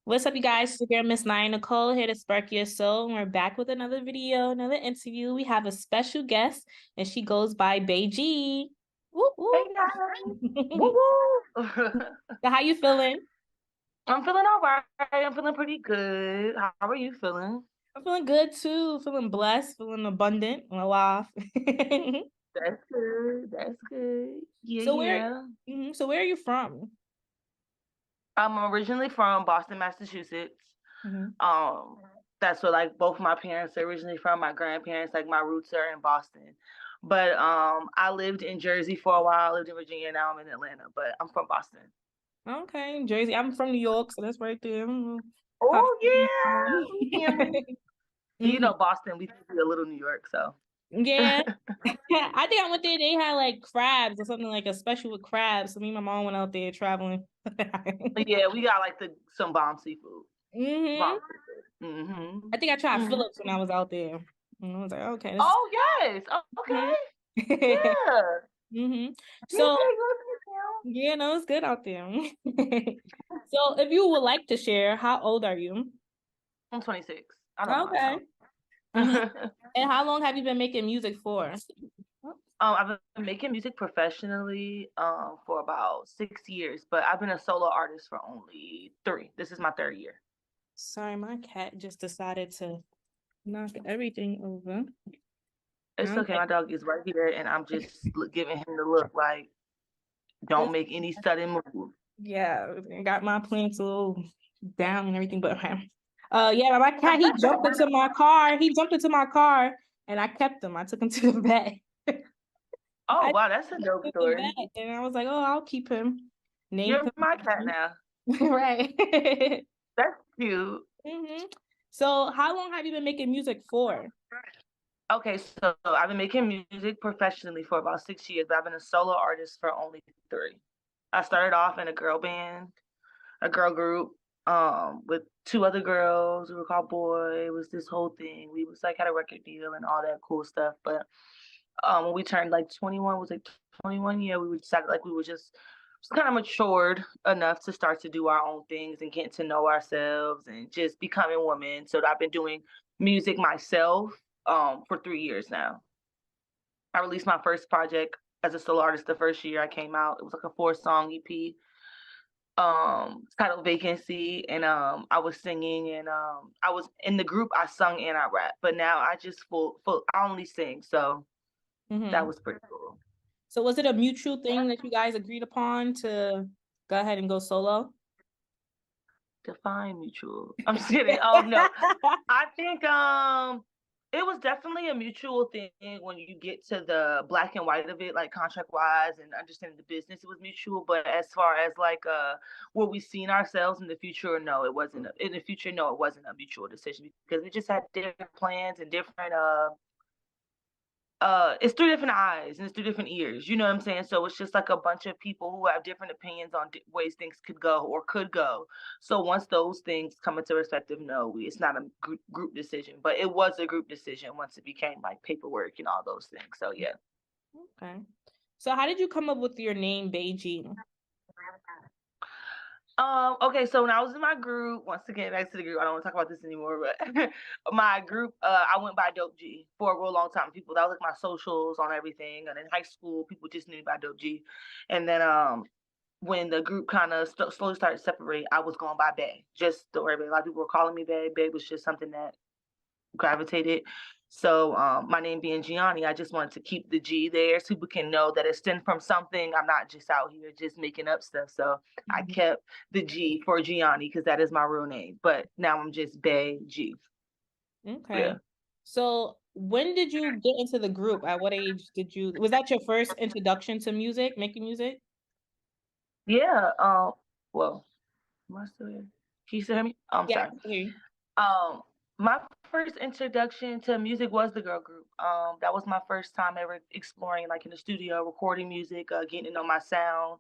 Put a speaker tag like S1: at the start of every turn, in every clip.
S1: What's up, you guys? It's your girl, Miss Nine Nicole, here to spark your soul. And we're back with another video, another interview. We have a special guest, and she goes by Baegii. Woo
S2: Hey
S1: woo.
S2: guys. Woo woo.
S1: So how you feeling?
S2: I'm feeling all right. I'm feeling pretty good. How are you feeling?
S1: I'm feeling good too. Feeling blessed, feeling abundant, and alive.
S2: That's good. That's good. Yeah,
S1: So where,
S2: yeah.
S1: so where are you from?
S2: I'm originally from Boston, Massachusetts.
S1: Hmm.
S2: Um, that's where like both my parents are originally from. My grandparents, like my roots are in Boston. But I lived in Jersey for a while. I lived in Virginia. Now I'm in Atlanta. But I'm from Boston.
S1: Okay, Jersey. I'm from New York, so that's right there. Pop-
S2: Oh yeah. You
S1: Mhm.
S2: know, Boston, we could be a little New York, so.
S1: Yeah. I think I went there. They had like crabs or something like a special with crabs. So me and my mom went out there traveling.
S2: Yeah, we got like the some bomb seafood.
S1: Hmm.
S2: Bomb seafood. Mm-hmm.
S1: I think I tried
S2: Mm-hmm.
S1: Phillips when I was out there. And I was like, okay, this.
S2: Oh yes. Oh,
S1: Hmm.
S2: okay. Yeah.
S1: Hmm.
S2: Yeah,
S1: So
S2: go to
S1: yeah, no, it's good out there. So if you would like to share, how old are you?
S2: I'm 26. I know
S1: Okay.
S2: myself.
S1: Hmm. And how long have you been making music for?
S2: I've been making music professionally for about 6 years, but I've been a solo artist for only 3. This is my 3rd year.
S1: Sorry, my cat just decided to knock everything over.
S2: It's okay.
S1: Okay.
S2: My dog is right here, and I'm just giving him the look like, don't make any sudden move.
S1: Yeah, I got my plants a little down and everything, but yeah, my cat he jumped into my car. He jumped into my car, and I kept him. I took him to the vet.
S2: Oh
S1: I took
S2: wow, that's a
S1: him
S2: dope
S1: to the
S2: story.
S1: vet, and I was like, oh, I'll keep him. Named
S2: You're my cat
S1: him
S2: now.
S1: right.
S2: That's cute.
S1: Hmm. So, how long have you been making music for?
S2: Okay, so I've been making music professionally for about 6 years, but I've been a solo artist for only 3. I started off in a girl band, a girl group, with 2 other girls. We were called Boy. It was this whole thing. We was like had a record deal and all that cool stuff. But when we turned like 21, was like 21, yeah, we decided like we were just kind of matured enough to start to do our own things and get to know ourselves and just becoming women. So I've been doing music myself for 3 years now. I released my first project as a solo artist the first year I came out. It was like a 4-song EP. It's titled Vacancy, and I was singing, and I was in the group. I sung and I rap, but now I just full I only sing. So that
S1: Hmm.
S2: was pretty cool.
S1: So, was it a mutual thing that you guys agreed upon to go ahead and go solo?
S2: Define mutual. I'm just kidding. No. I think it was definitely a mutual thing when you get to the black and white of it, like contract wise and understanding the business, it was mutual. But as far as like where we seen ourselves in the future, no, it wasn't in the future, no, it wasn't a mutual decision because we just had different plans and different it's 3 different eyes and it's 3 different ears, you know what I'm saying? So it's just like a bunch of people who have different opinions on ways things could go or could go. So once those things come into perspective, no, it's not a group decision, but it was a group decision once it became like paperwork and all those things. So yeah.
S1: Okay. So, how did you come up with your name, Baegii?
S2: Okay, so when I was in my group, once again, back to the group, I don't want to talk about this anymore, but my group, I went by Dope G for a real long time. People, that was like my socials on everything. And in high school, people just knew me by Dope G. And then when the group kind of slowly started to separate, I was going by Bay. Just don't worry about it. A lot of people were calling me Bay. Bay was just something that gravitated. So my name being Gianni, I just wanted to keep the G there so people can know that it stemmed from something. I'm not just out here just making up stuff. So I kept the G for Gianni because that is my real name. But now I'm just Bay G.
S1: Okay.
S2: Yeah.
S1: So, when did you get into the group? At what age did you, was that your first introduction to music, making music?
S2: Yeah. Well, am I still here? Can you still hear me? I'm
S1: Yeah, I
S2: sorry.
S1: can hear you.
S2: Um, my first introduction to music was the girl group. That was my first time ever exploring, like in the studio, recording music, getting to know my sound,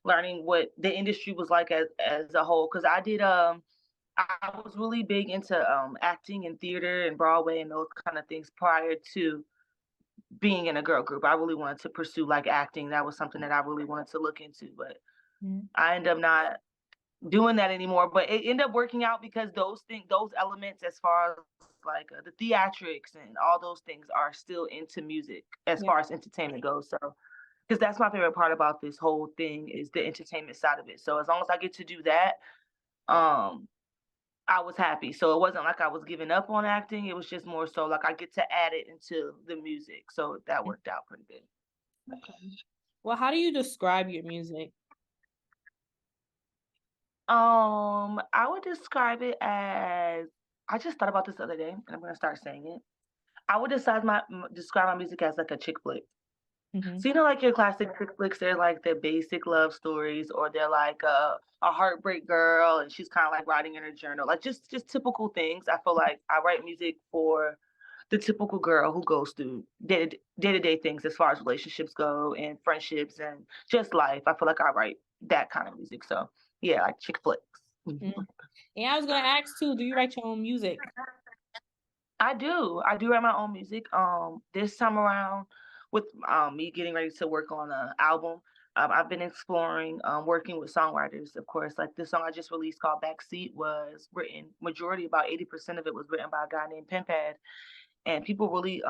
S2: learning what the industry was like as a whole. Because I was really big into acting and theater and Broadway and those kind of things prior to being in a girl group. I really wanted to pursue like acting. That was something that I really wanted to look into, but
S1: Mhm.
S2: I ended up not doing that anymore, but it ended up working out because those elements as far as like the theatrics and all those things are still into music as
S1: Yeah.
S2: far as entertainment goes. So, because that's my favorite part about this whole thing is the entertainment side of it. So as long as I get to do that, um, I was happy. So it wasn't like I was giving up on acting. It was just more so like I get to add it into the music. So that worked out pretty good.
S1: Okay. Well, how do you describe your music?
S2: I would describe it as I just thought about this the other day, and I'm gonna start saying it. I would describe my music as like a chick flick.
S1: Hmm.
S2: So you know, like your classic chick flicks, they're like the basic love stories, or they're like a heartbreak girl, and she's kind of like writing in her journal, like just typical things. I feel like I write music for the typical girl who goes through day-to-day things as far as relationships go and friendships and just life. I feel like I write that kind of music. So yeah, like chick flicks.
S1: Mm. And I was gonna ask too, do you write your own music?
S2: I do. I do write my own music. This time around, with me getting ready to work on an album, I've been exploring working with songwriters. Of course, like this song I just released called "Backseat" was written majority about 80% of it was written by a guy named Pimpad, and people really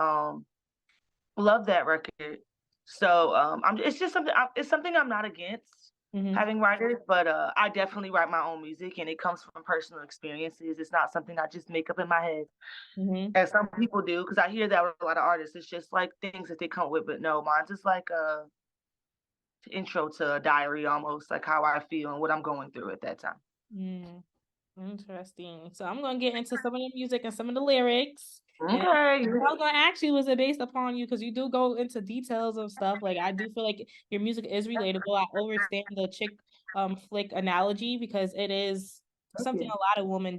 S2: love that record. So it's just something. It's something I'm not against
S1: Hmm.
S2: having writers, but I definitely write my own music, and it comes from personal experiences. It's not something I just make up in my head
S1: Hmm.
S2: as some people do, because I hear that with a lot of artists. It's just like things that they come with, but no, mine's just like a intro to a diary almost, like how I feel and what I'm going through at that time.
S1: Mm, interesting. So I'm gonna get into some of the music and some of the lyrics. And
S2: Okay.
S1: what I was gonna ask you, was it based upon you? Because you do go into details of stuff. Like I do feel like your music is relatable. I understand the chick flick analogy because it is
S2: Thank
S1: something
S2: you.
S1: a lot of women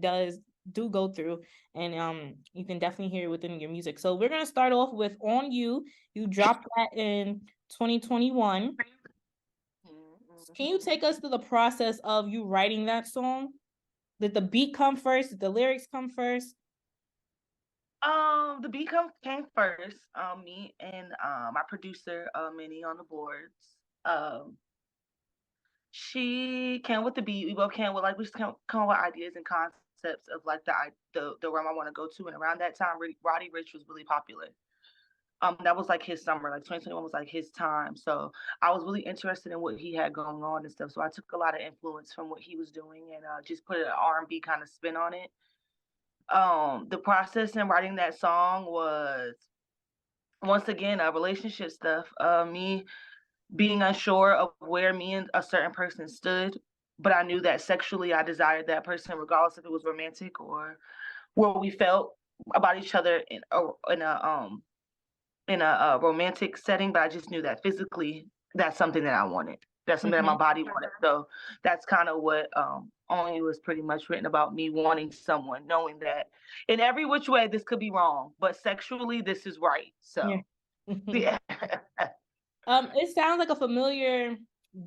S1: do go through, and you can definitely hear it within your music. So we're gonna start off with "On You." You dropped that in 2021. Can you take us through the process of you writing that song? Did the beat come first? Did the lyrics come first?
S2: The beat came first. Me and my producer, Minnie on the boards. Um, she came with the beat. We both came with like we just come up with ideas and concepts of like the realm I want to go to. And around that time, Roddy Ricch was really popular. That was like his summer, like 2021 was like his time. So I was really interested in what he had going on and stuff. So I took a lot of influence from what he was doing and just put an R&B kind of spin on it. The process in writing that song was once again relationship stuff. Me being unsure of where me and a certain person stood, but I knew that sexually I desired that person, regardless if it was romantic or what we felt about each other in a romantic setting. But I just knew that physically, that's something that I wanted. That's something that my
S1: Mhm.
S2: body wanted. So that's kind of what only was pretty much written about me wanting someone, knowing that in every which way this could be wrong, but sexually this is right.
S1: Yeah.
S2: So yeah.
S1: It sounds like a familiar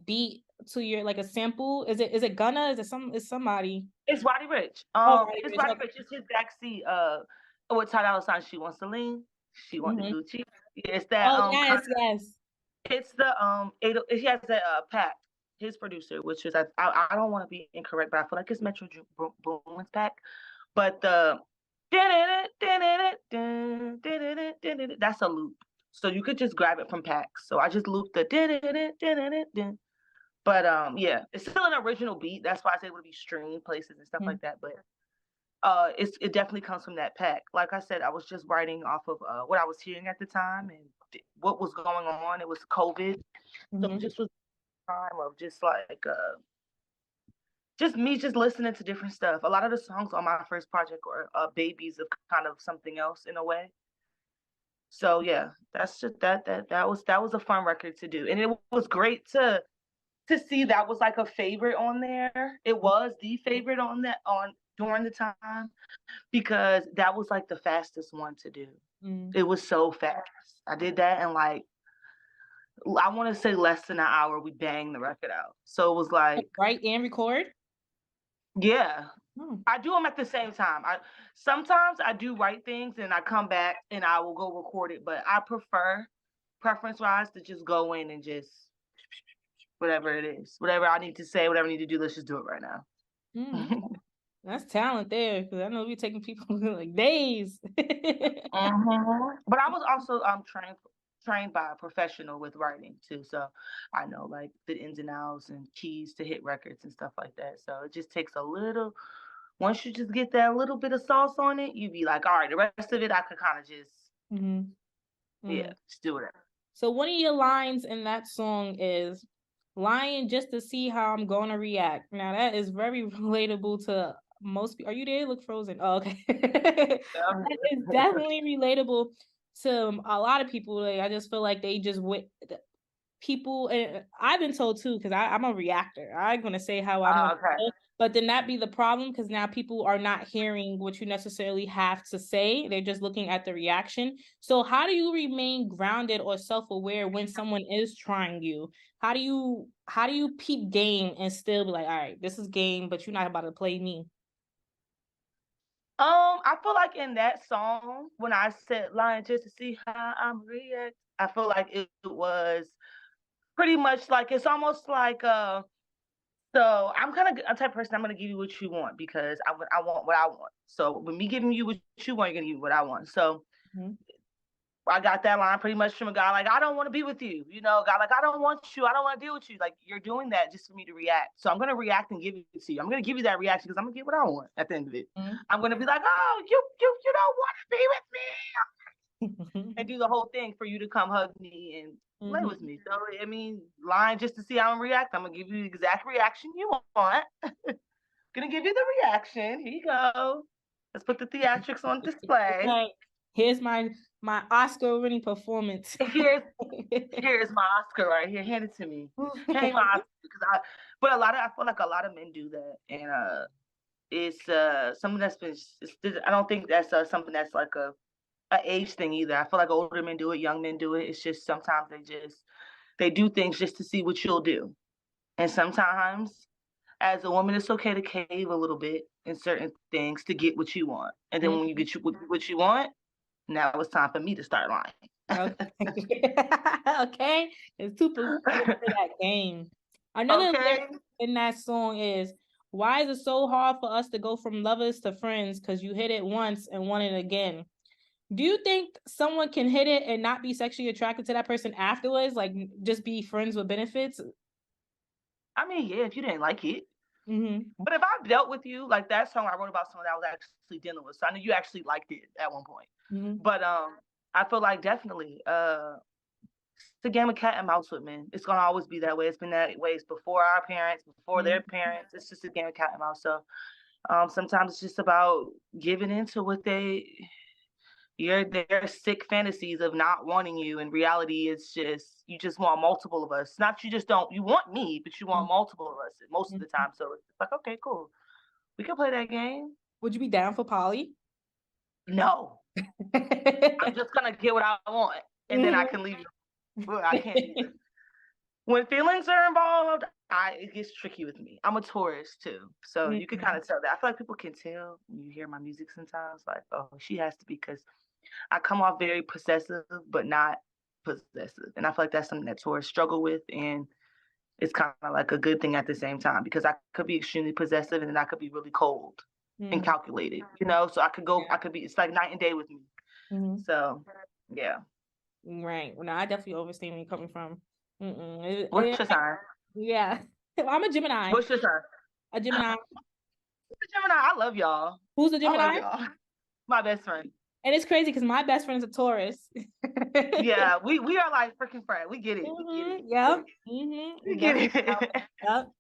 S1: beat to your like a sample. Is it Gunna? Is it somebody?
S2: It's Roddy Rich.
S1: Oh, Roddy
S2: It's
S1: Ricch.
S2: Roddy
S1: Okay.
S2: Rich. It's his backseat. With Ty Dolla $ign, she wants to lean. She want the
S1: Mhm.
S2: Gucci. Yeah, it's that
S1: Oh yes, yes.
S2: it's the he has that pack. His producer, which is I don't want to be incorrect, but I feel like it's Metro Boomin's pack. But the that's a loop. So you could just grab it from packs. So I just looped the but yeah, it's still an original beat. That's why it's able to be streamed places and stuff like
S1: Mhm.
S2: that. But it definitely comes from that pack. Like I said, I was just writing off of what I was hearing at the time and what was going on. It was COVID, so it
S1: Mhm.
S2: just was time of just like just me just listening to different stuff. A lot of the songs on my first project were babies of kind of something else in a way. So yeah, that's just that was a fun record to do, and it was great to see that was like a favorite on there. It was the favorite on that on during the time because that was like the fastest one to do.
S1: Mhm.
S2: It was so fast. I did that in like I want to say less than an hour. We banged the record out. So it was like,
S1: Write and record.
S2: yeah,
S1: Hmm.
S2: I do them at the same time. I sometimes I do write things and I come back and I will go record it, but I prefer preference wise to just go in and just whatever it is, whatever I need to say, whatever I need to do. Let's just do it right now.
S1: Mm, that's talent there, because I know you're taking people like days.
S2: But I was also trained by a professional with writing too, so I know like the ins and outs and keys to hit records and stuff like that. So it just takes a little. Once you just get that little bit of sauce on it, you be like, all right, the rest of it I could kind of just
S1: Mhm.
S2: yeah,
S1: Mm.
S2: just do whatever.
S1: So one of your lines in that song is lying just to see how I'm gonna react. Now that is very relatable to most people. Are you there? Look frozen. Oh, okay. That is definitely relatable to a lot of people. Like, I just feel like they just people, and I've been told too, because I'm a reactor. I'm gonna say how I'm gonna
S2: Okay.
S1: feel, but then that be the problem, because now people are not hearing what you necessarily have to say. They're just looking at the reaction. So how do you remain grounded or self-aware when someone is trying you? How do you peep game and still be like, all right, this is game, but you're not about to play me?
S2: I feel like in that song, when I said lying just to see how I'm react, I feel like it was pretty much like it's almost like so I'm kind of a type of person. I'm gonna give you what you want because I want what I want. So with me giving you what you want, you're gonna give me what I want. So
S1: Mhm.
S2: I got that line pretty much from a guy like, I don't want to be with you. You know, guy like, I don't want you. I don't want to deal with you. Like, you're doing that just for me to react. So I'm going to react and give it to you. I'm going to give you that reaction because I'm going to get what I want at the end of it.
S1: Mhm.
S2: I'm going to be like, oh, you don't want to be with me. And do the whole thing for you to come hug me and play with
S1: Mhm.
S2: me. So, I mean, lying just to see how I'm react. I'm going to give you the exact reaction you want. Going to give you the reaction. Here you go. Let's put the theatrics on display.
S1: Right. Here's my Oscar-winning performance.
S2: Here's my Oscar right here. Hand it to me. Hand my Oscar because but I feel like a lot of men do that, and it's something that's been. I don't think that's something that's like a age thing either. I feel like older men do it, young men do it. It's just sometimes they do things just to see what you'll do, and sometimes as a woman, it's okay to cave a little bit in certain things to get what you want, and then when you get what you want, now it's time for me to start lying.
S1: Okay. Okay. It's super into that game. Another
S2: Okay.
S1: lyric in that song is, why is it so hard for us to go from lovers to friends? Because you hit it once and want it again. Do you think someone can hit it and not be sexually attracted to that person afterwards? Like, just be friends with benefits?
S2: I mean, yeah, if you didn't like it.
S1: Mm-hmm.
S2: But if I dealt with you, like that song I wrote about someone that I was actually dealing with. So I know you actually liked it at one point.
S1: Mm-hmm.
S2: But I feel like definitely it's a game of cat and mouse with men. It's gonna always be that way. It's been that way before our parents, before their parents. It's just a game of cat and mouse. So sometimes it's just about giving into what their sick fantasies of not wanting you. In reality, it's just you just want multiple of us. Not you just don't you want me, but you want multiple of us most of the
S1: Mm-hmm.
S2: time. So it's like, okay, cool. We can play that game.
S1: Would you be down for poly?
S2: No. I'm just gonna get what I want and then I
S1: Mhm.
S2: can leave. Well, I can't even. When feelings are involved, it gets tricky with me. I'm a Taurus too. So you can kind
S1: Mhm.
S2: of tell that. I feel like people can tell when you hear my music sometimes, like, oh, she has to be because I come off very possessive, but not possessive. And I feel like that's something that Taurus struggle with. And it's kind of like a good thing at the same time because I could be extremely possessive and then I could be really cold and
S1: Mhm.
S2: calculated, So I could be, it's like night and day with me.
S1: Mhm.
S2: So, yeah.
S1: Right. Well, no, I definitely understand where you're coming from.
S2: What's your sign?
S1: Yeah. Well, I'm a Gemini.
S2: What's your sign?
S1: A Gemini.
S2: Gemini. I love y'all.
S1: Who's a
S2: I love
S1: Gemini?
S2: y'all. My best friend.
S1: And it's crazy because my best friend is a Taurus.
S2: Yeah, we are like freaking friends. We get it. We get it.
S1: Yep.
S2: We get
S1: Definitely.
S2: it.
S1: Yep.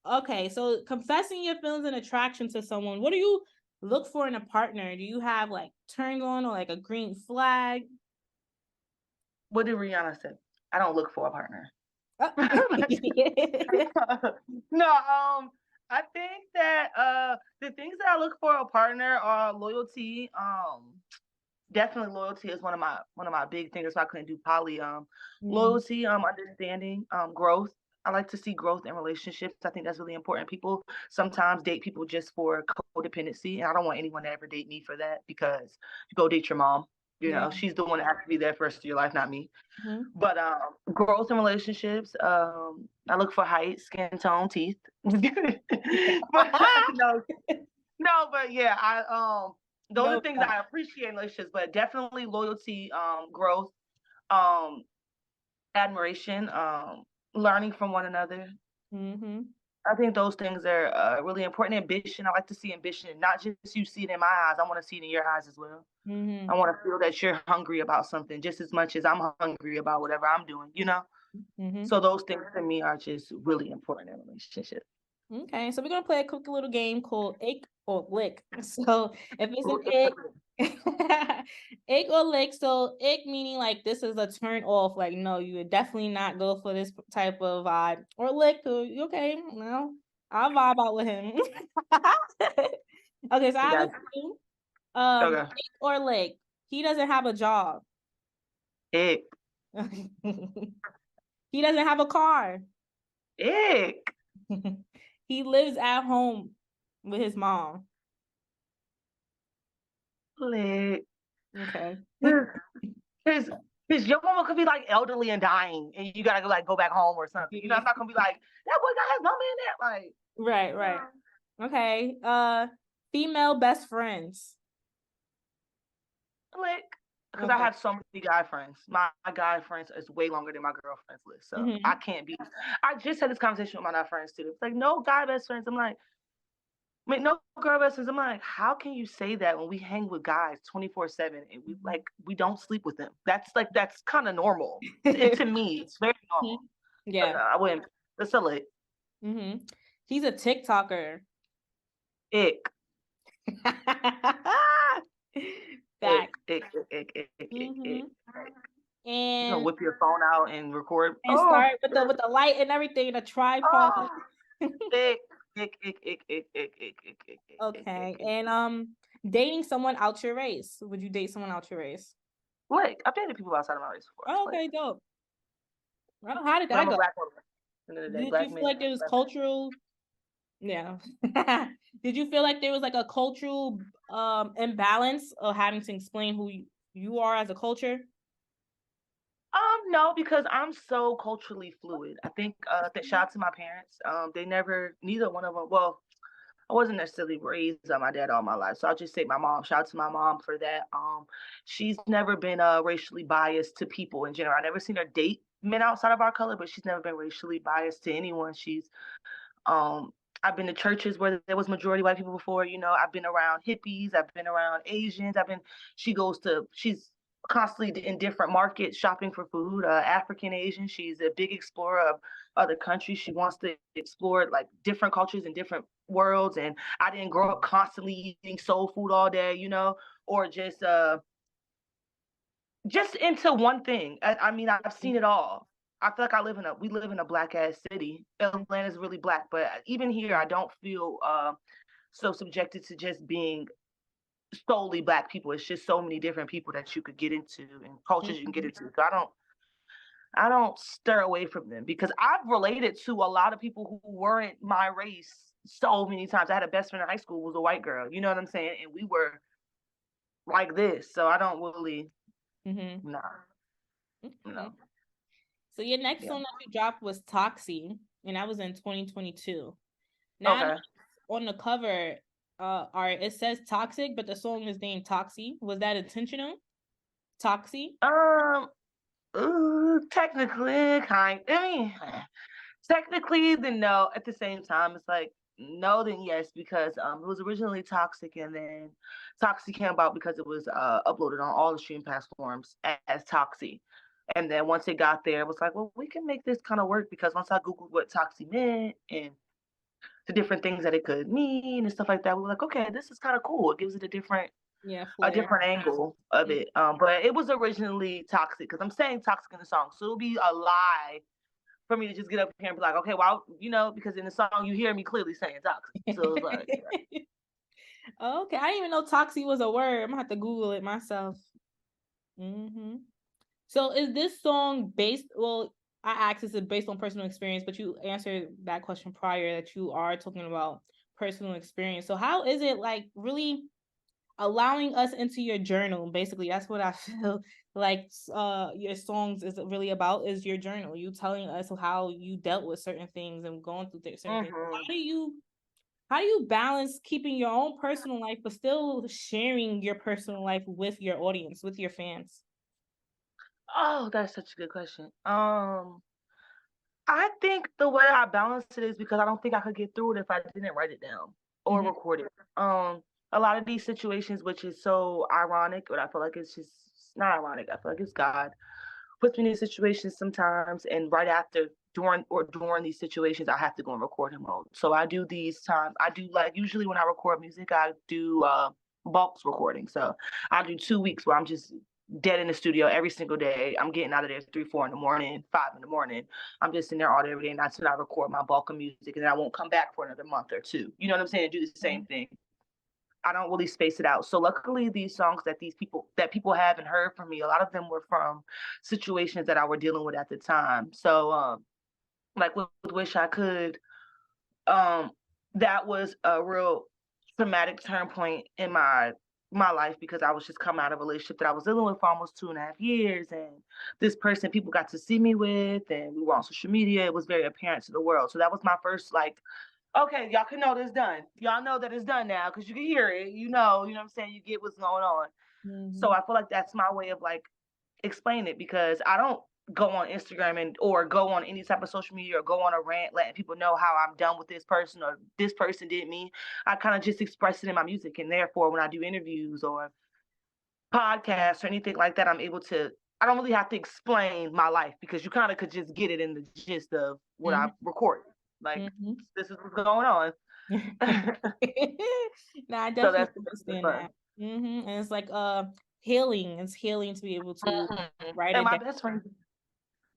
S1: Okay, so confessing your feelings and attraction to someone, what do you look for in a partner? Do you have like turn on or like a green flag?
S2: What did Rihanna say? I don't look for a partner.
S1: Oh.
S2: No, I think that the things that I look for a partner are loyalty. Definitely loyalty is one of my big things. So I couldn't do poly.
S1: Mm,
S2: Loyalty, understanding, growth. I like to see growth in relationships. I think that's really important. People sometimes date people just for codependency, and I don't want anyone to ever date me for that because you go date your mom. You
S1: Yeah.
S2: know, she's the one that has to be there for the rest of your life, not me.
S1: Mm-hmm.
S2: But growth in relationships, I look for height, skin tone, teeth. But no, no, but yeah, those
S1: No.
S2: are things I appreciate in relationships, but definitely loyalty, growth, um, admiration, learning from one another.
S1: Mm-hmm.
S2: I think those things are really important. Ambition. I like to see ambition, not just you see it in my eyes. I want to see it in your eyes as well.
S1: Mm-hmm.
S2: I want to feel that you're hungry about something just as much as I'm hungry about whatever I'm doing, you know?
S1: Mm-hmm.
S2: So those things to me are just really important in a relationship.
S1: Okay, so we're gonna play a quick little game called Ick or Lick. So if it's an ick, ick or lick. So ick meaning like this is a turn off. Like no, you would definitely not go for this type of vibe. Or lick, okay, well, I'll vibe out with him. Okay, so I have a
S2: Yeah.
S1: few.
S2: Okay.
S1: Ick or lick. He doesn't have a job.
S2: Ick.
S1: He doesn't have a car.
S2: Ick.
S1: He lives at home with his mom.
S2: Lick.
S1: Okay.
S2: His your mama could be like elderly and dying, and you gotta go back home or something. You know, I'm not gonna be like that boy got his mama in there. Like
S1: Right. Okay. Female best friends.
S2: Lick. Because I
S1: Okay.
S2: have so many guy friends. My guy friends is way longer than my girlfriend's list. So
S1: Mm-hmm.
S2: I can't be. I just had this conversation with my friends too. It's like no guy best friends. I'm like, wait, no girl best friends. I'm like, how can you say that when we hang with guys 24/7 and we don't sleep with them? That's kind of normal. To me, it's very normal.
S1: Yeah.
S2: But I wouldn't. That's a lick.
S1: Mm-hmm. He's a TikToker.
S2: Ick.
S1: Fact.
S2: Ick. Ick. Ick. Ick. Ick.
S1: Mm-hmm.
S2: Ick. You gonna
S1: And
S2: whip your phone out and record?
S1: start with the light and everything, the tripod.
S2: Oh, ick. Ick. Ick. Ick. Ick. Ick. Ick. Ick. Ick. Ick.
S1: Okay. And dating someone out your race. Would you date someone out your race?
S2: Like I've dated people outside of my race before.
S1: Oh, okay, dope. Well, how did
S2: But
S1: that
S2: I'm a
S1: go?
S2: black woman. End of the day,
S1: Did
S2: black
S1: you feel
S2: men.
S1: like there was cultural? Yeah. Did you feel like there was like a cultural imbalance of having to explain who you are as a culture?
S2: No, because I'm so culturally fluid. I think shout out to my parents. Neither one of them. Well, I wasn't necessarily raised on my dad all my life, so I'll just say my mom. Shout out to my mom for that. She's never been racially biased to people in general. I never seen her date men outside of our color, but she's never been racially biased to anyone. I've been to churches where there was majority white people before. You know, I've been around hippies. I've been around Asians. She's constantly in different markets shopping for food. African Asian. She's a big explorer of other countries. She wants to explore like different cultures and different worlds. And I didn't grow up constantly eating soul food all day, you know, or just into one thing. I mean, I've seen it all. I feel like we live in a black ass city. Atlanta's really black, but even here, I don't feel so subjected to just being solely black people. It's just so many different people that you could get into and cultures you can get into. So I don't stir away from them because I've related to a lot of people who weren't my race so many times. I had a best friend in high school who was a white girl. You know what I'm saying? And we were like this. So I don't really.
S1: Mm-hmm.
S2: Nah.
S1: Okay.
S2: No.
S1: So your next song that you dropped was Toxie, and that was in 2022. Now
S2: Okay.
S1: on the cover, it says Toxic, but the song is named Toxie. Was that intentional? Toxie?
S2: Technically, technically, then no. At the same time, it's like no, then yes, because it was originally Toxic, and then Toxic came about because it was uploaded on all the streaming platforms as Toxie. And then once it got there, it was like, well, we can make this kind of work because once I Googled what Toxie meant and the different things that it could mean and stuff like that, we were like, okay, this is kind of cool. It gives it a different angle of it. But it was originally Toxic because I'm saying Toxic in the song, so it'll be a lie for me to just get up here and be like, okay, well, you know, because in the song you hear me clearly saying Toxic, so it's like. Yeah.
S1: Okay, I didn't even know Toxie was a word. I'm gonna have to Google it myself. Mm-hmm. So is this song based? Well, I asked, is it based on personal experience? But you answered that question prior that you are talking about personal experience. So how is it like really allowing us into your journal. Basically, that's what I feel like your songs is really about, is your journal. You telling us how you dealt with certain things and going through certain things. How do you balance keeping your own personal life but still sharing your personal life with your audience, with your fans?
S2: Oh, that's such a good question. I think the way I balance it is because I don't think I could get through it if I didn't write it down or
S1: Mm-hmm.
S2: record it. A lot of these situations, which is so ironic, but I feel like it's just not ironic. I feel like it's God puts me in these situations sometimes, and right after, during these situations, I have to go in recording mode. So I do these times. I do, like, usually when I record music, I do bulks recording. So I do 2 weeks where I'm just dead in the studio every single day. I'm getting out of there 3, 4 in the morning, 5 in the morning. I'm just in there all day every day, and that's when I record my bulk of music, and then I won't come back for another month or two. You know what I'm saying? Do the same thing. I don't really space it out. So luckily, these songs that people haven't heard from me, a lot of them were from situations that I were dealing with at the time. So like with Wish I Could, um, that was a real traumatic turn point in my life, because I was just coming out of a relationship that I was dealing with for almost 2.5 years, and this person people got to see me with, and we were on social media. It was very apparent to the world. So that was my first, like, okay, y'all can know that it's done. Y'all know that it's done now because you can hear it. You know what I'm saying? You get what's going on. So I feel like that's my way of, like, explaining it, because I don't go on Instagram or go on any type of social media or go on a rant letting people know how I'm done with this person or this person did me. I kind of just express it in my music, and therefore when I do interviews or podcasts or anything like that, I don't really have to explain my life, because you kind of could just get it in the gist of what I record. Like, this is what's going on.
S1: No, I
S2: So
S1: definitely
S2: that's the
S1: understand
S2: fun.
S1: that. And it's like healing. It's healing to be able to write
S2: And
S1: it down.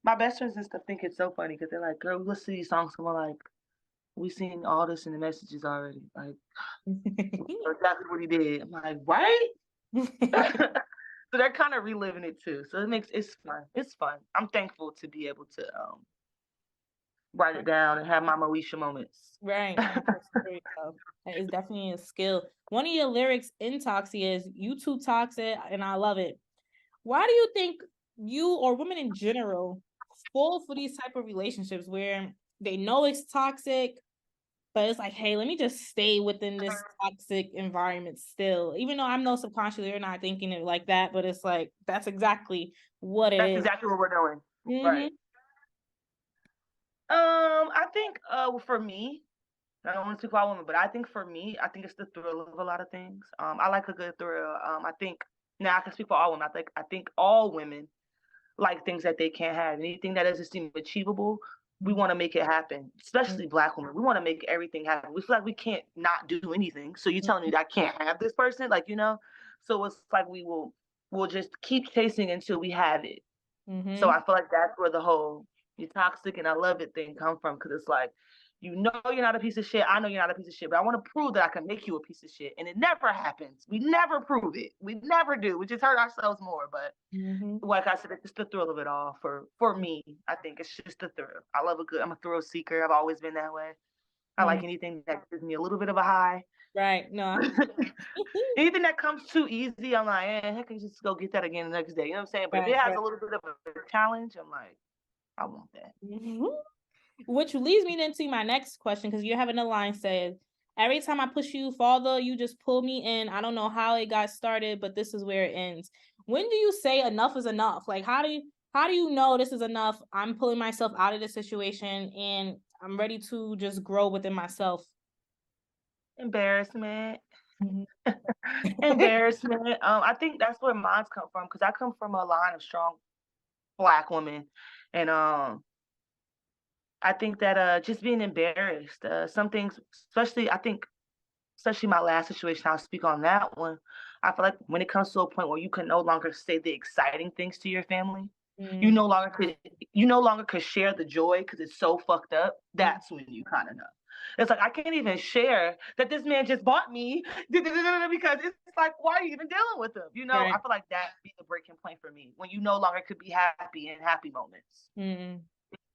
S2: my best friends and stuff think it's so funny, because they're like, "Girl, we listen to these songs, and we're like, we seen all this in the messages already. Like, exactly what he did." I'm like, right? So they're kind of reliving it too. So it's fun. It's fun. I'm thankful to be able to write it down and have my Moesha moments.
S1: Right. That's very tough. It's definitely a skill. One of your lyrics in Toxic is, "You too toxic," and I love it. Why do you think you or women in general fall for these type of relationships where they know it's toxic, but it's like, hey, let me just stay within this toxic environment still, even though I know subconsciously you're not thinking it like that, but it's like that's exactly what it
S2: That's
S1: is.
S2: exactly what we're doing.
S1: Mm-hmm.
S2: Right. I think for me, I don't want to speak about women, but I think for me, I think it's the thrill of a lot of things. I like a good thrill. I think now I can speak for all women. I think all women like things that they can't have. Anything that doesn't seem achievable, we want to make it happen. Especially Black women, we want to make everything happen. We feel like we can't not do anything. So you're telling me that I can't have this person, like, you know? So it's like we'll just keep chasing until we have it. So
S1: Mm-hmm.
S2: I feel like that's where the whole "you're toxic and I love it" thing come from, because it's like, you know, you're not a piece of shit. I know you're not a piece of shit, but I want to prove that I can make you a piece of shit, and it never happens. We never prove it. We never do. We just hurt ourselves more. But
S1: Mm-hmm.
S2: like I said, it's the thrill of it all. For me, I think it's just the thrill. I'm a thrill seeker. I've always been that way. I like anything that gives me a little bit of a high.
S1: Right. No.
S2: Anything that comes too easy, I'm like, I can just go get that again the next day. You know what I'm saying? But if
S1: Right.
S2: it has
S1: Right.
S2: a little bit of a challenge, I'm like, I want that.
S1: Mm-hmm. Which leads me into my next question, because you have another line says, "Every time I push you farther, you just pull me in. I don't know how it got started, but this is where it ends." When do you say enough is enough? Like, how do you know this is enough? I'm pulling myself out of the situation and I'm ready to just grow within myself.
S2: Embarrassment.
S1: Mhm.
S2: Embarrassment. I think that's where mine's come from, because I come from a line of strong Black women, and I think that just being embarrassed. Some things, especially I think, especially my last situation, I'll speak on that one. I feel like when it comes to a point where you can no longer say the exciting things to your family, you
S1: Mm,
S2: no longer could you no longer could share the joy because it's so fucked up.
S1: mm,
S2: That's when you kind of know. It's like, I can't even share that this man just bought me because it's like, why are you even dealing with him? You know, I
S1: right.
S2: feel like that be the breaking point for me, when you no longer could be happy in happy moments.
S1: Mm.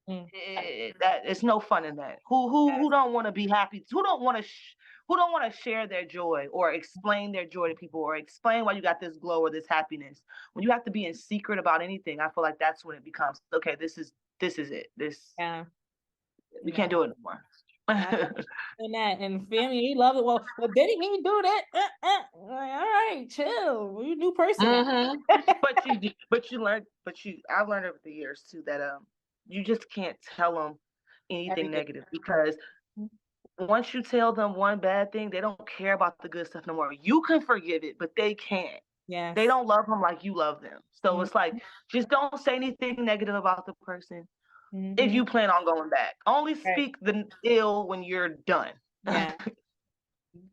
S2: that it's no fun in that. Who don't want to be happy? Who don't want to share their joy or explain their joy to people or explain why you got this glow or this happiness? When you have to be in secret about anything, I feel like that's when it becomes okay. This is it. We can't do it anymore.
S1: And that and family, he love it. Well, Diddy he do that. Like, all right, chill. You a new person.
S2: But I've learned over the years too that you just can't tell them anything negative, because once you tell them one bad thing, they don't care about the good stuff no more. You can forgive it, but they can't.
S1: Yeah,
S2: they don't love them like you love them. So it's like, just don't say anything negative about the person. If you plan on going back, only speak the ill when you're done.
S1: Yeah.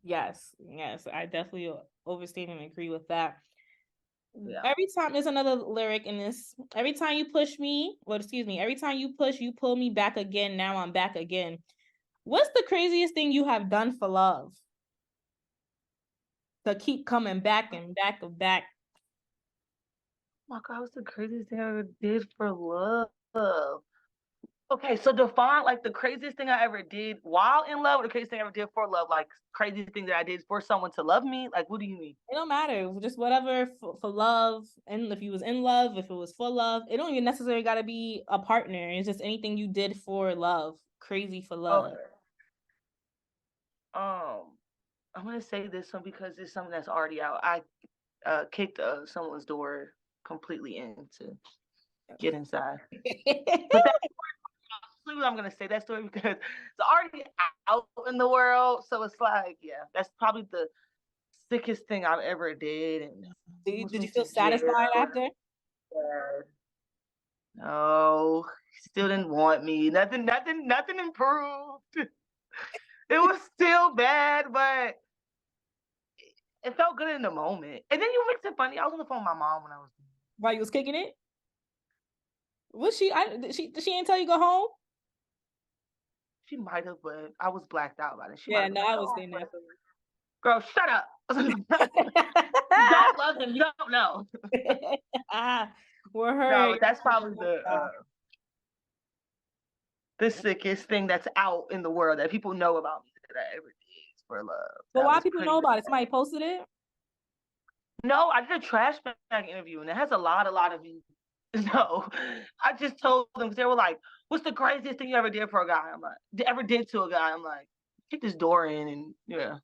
S1: Yes, I definitely overstand and agree with that. Yeah. Every time there's another lyric in this. Every time you push me, every time you push, you pull me back again. Now I'm back again. What's the craziest thing you have done for love? To keep coming back and back and back.
S2: Oh my God, what's the craziest thing I ever did for love? Okay, so define like the craziest thing I ever did while in love, or the craziest thing I ever did for love, like crazy thing that I did for someone to love me. Like, what do you mean?
S1: It don't matter. Just whatever for love. And if you was in love, if it was for love, it don't even necessarily got to be a partner. It's just anything you did for love. Crazy for love.
S2: Okay. I'm gonna say this one because it's something that's already out. I kicked someone's door completely in to get inside. But that's I'm gonna say that story because it's already out in the world. So it's like, yeah, that's probably the sickest thing I've ever did. And
S1: did you feel satisfied after?
S2: No, he still didn't want me. Nothing improved. It was still bad, but it felt good in the moment. And then you mix it funny. I was on the phone with my mom when I was.
S1: While you was kicking it? Was she? She ain't tell you go home?
S2: She might have, but I was blacked out by it.
S1: Yeah, no, I was saying that.
S2: Girl, shut up. You don't love him. You don't know.
S1: We're her.
S2: No, that's probably the sickest thing that's out in the world that people know about me that I ever did for love.
S1: But why people know about it? Somebody posted it?
S2: No, I did a trash bag interview, and it has a lot of views. No, I just told them because they were like, "What's the craziest thing you ever did for a guy?" I'm like, "Ever did to a guy?" I'm like, "Kick this door in," and yeah.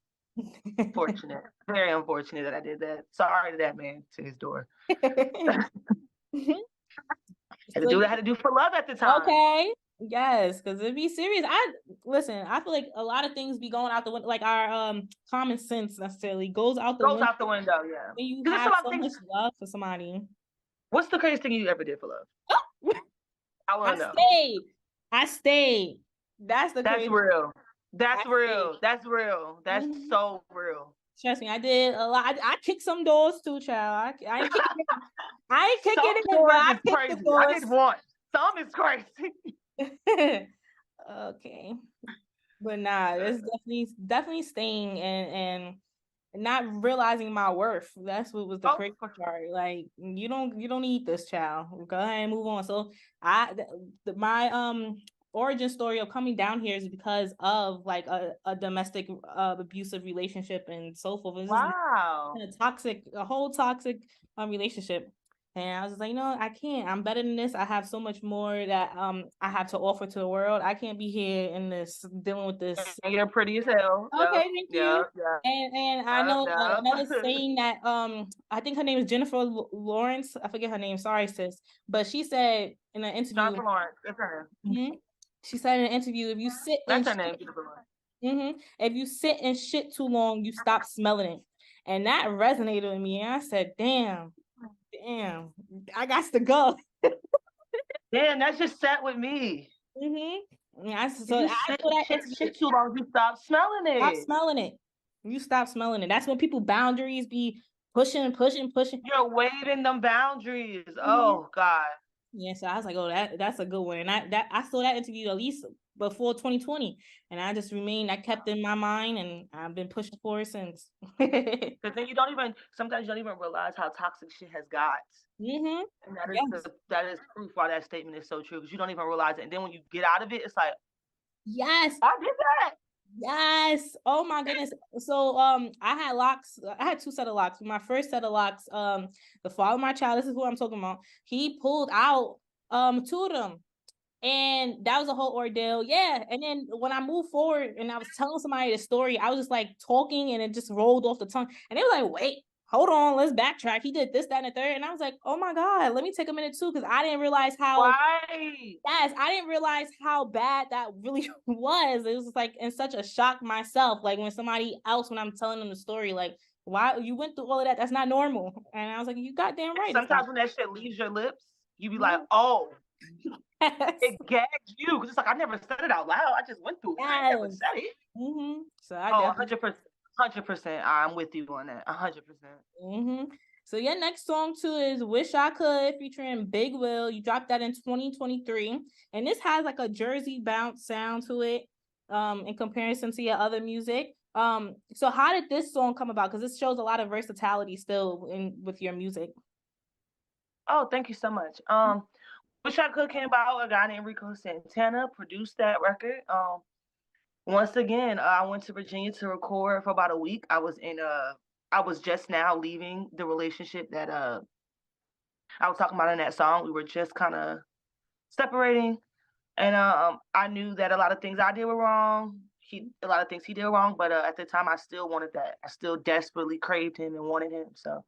S2: Unfortunate, very unfortunate that I did that. Sorry to that man, to his door. Had to do what I had to do for love at the time.
S1: Okay. Yes, because it'd be serious. I feel like a lot of things be going out the window, like our common sense necessarily goes out the
S2: window. Yeah.
S1: When you have so much love for somebody.
S2: What's the craziest thing you ever did for love? I want to know.
S1: I stayed. That's
S2: real. That's real. That's real. That's so real.
S1: Trust me, I did a lot. I kicked some doors too, child. I ain't kicking it. I ain't kicking it, but I kicked the doors.
S2: I did one. Some is crazy.
S1: Okay. But nah, it's definitely staying and not realizing my worth. That's what was the crazy part. Like, you don't need this, child. Go ahead and move on. So my origin story of coming down here is because of like a domestic abusive relationship and so forth.
S2: Wow.
S1: A whole toxic relationship. And I was just like, I can't. I'm better than this. I have so much more that I have to offer to the world. I can't be here in this dealing with this.
S2: And you're pretty as hell.
S1: Okay, thank you. And I know another saying that I think her name is Jennifer Lawrence. I forget her name. Sorry, sis. But she said in an interview.
S2: Jennifer Lawrence. That's her name.
S1: She said in an interview, if you sit
S2: that's her name, Jennifer
S1: Lawrence. If you sit and shit too long, you stop smelling it. And that resonated with me. And I said, damn, I got to go.
S2: Damn, that just sat with me.
S1: Yeah,
S2: shit too long, you stop smelling it.
S1: Stop smelling it. You stop smelling it. That's when people boundaries be pushing.
S2: You're waving them boundaries. Oh God.
S1: Yeah, so I was like, oh, that's a good one. And I saw that interview at least before 2020, and I just remained. I kept in my mind, and I've been pushing for it since.
S2: Because then sometimes you don't even realize how toxic shit has got.
S1: Mm-hmm.
S2: And
S1: Yes.
S2: that is proof why that statement is so true, because you don't even realize it. And then when you get out of it, it's like,
S1: Yes.
S2: I did that.
S1: Yes. Oh my goodness. So I had locks. I had two set of locks. My first set of locks, the father of my child, this is who I'm talking about. He pulled out two of them. And that was a whole ordeal. Yeah. And then when I moved forward and I was telling somebody the story, I was just like talking and it just rolled off the tongue. And they were like, wait, hold on, let's backtrack. He did this, that, and the third. And I was like, oh my God, let me take a minute too. Cause I didn't realize how
S2: Right.
S1: yes, I didn't realize how bad that really was. It was just like in such a shock myself. Like when somebody else, when I'm telling them the story, like, why you went through all of that? That's not normal. And I was like, you goddamn right.
S2: Sometimes when that shit leaves your lips, you be like,
S1: Mhm.
S2: oh,
S1: Yes.
S2: it gags you. Because it's like, I never said it out loud. I just went through it. I ain't never
S1: Yes.
S2: said it.
S1: Mm-hmm. So I
S2: Oh,
S1: definitely
S2: 100%. I'm with you on that. 100%.
S1: mm-hmm. So your next song too is "Wish I Could" featuring Big Will. You dropped that in 2023, and this has like a Jersey bounce sound to it, in comparison to your other music. So how did this song come about? Because this shows a lot of versatility still in with your music.
S2: Oh, thank you so much. Wish I Could came about. A guy named Rico Santana produced that record. Once again, I went to Virginia to record for about a week. I was just now leaving the relationship that I was talking about in that song. We were just kind of separating, and I knew that a lot of things I did were wrong. A lot of things he did wrong, but at the time, I still wanted that. I still desperately craved him and wanted him. So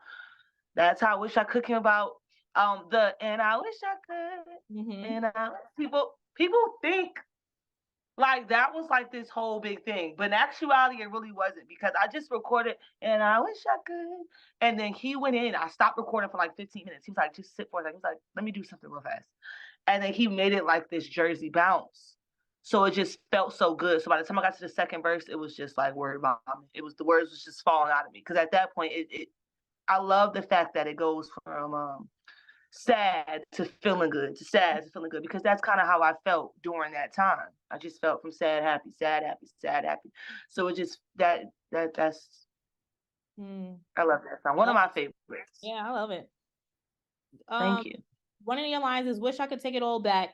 S2: that's how I Wish I Could came about. The and I wish I could,
S1: Mm-hmm.
S2: and people think like that was like this whole big thing, but in actuality, it really wasn't, because I just recorded and I wish I could, and then he went in. I stopped recording for like 15 minutes. He was like, "Just sit for a second." He was like, "Let me do something real fast," and then he made it like this Jersey bounce. So it just felt so good. So by the time I got to the second verse, it was just like word vomit. It was the words was just falling out of me, because at that point, I love the fact that it goes from sad to feeling good, to sad to feeling good, because that's kind of how I felt during that time. I just felt from sad, happy, sad, happy, sad, happy. So it just that's
S1: Mm.
S2: I love that song. One of my favorites.
S1: Yeah, I love it.
S2: Thank you.
S1: One of your lines is "Wish I could take it all back."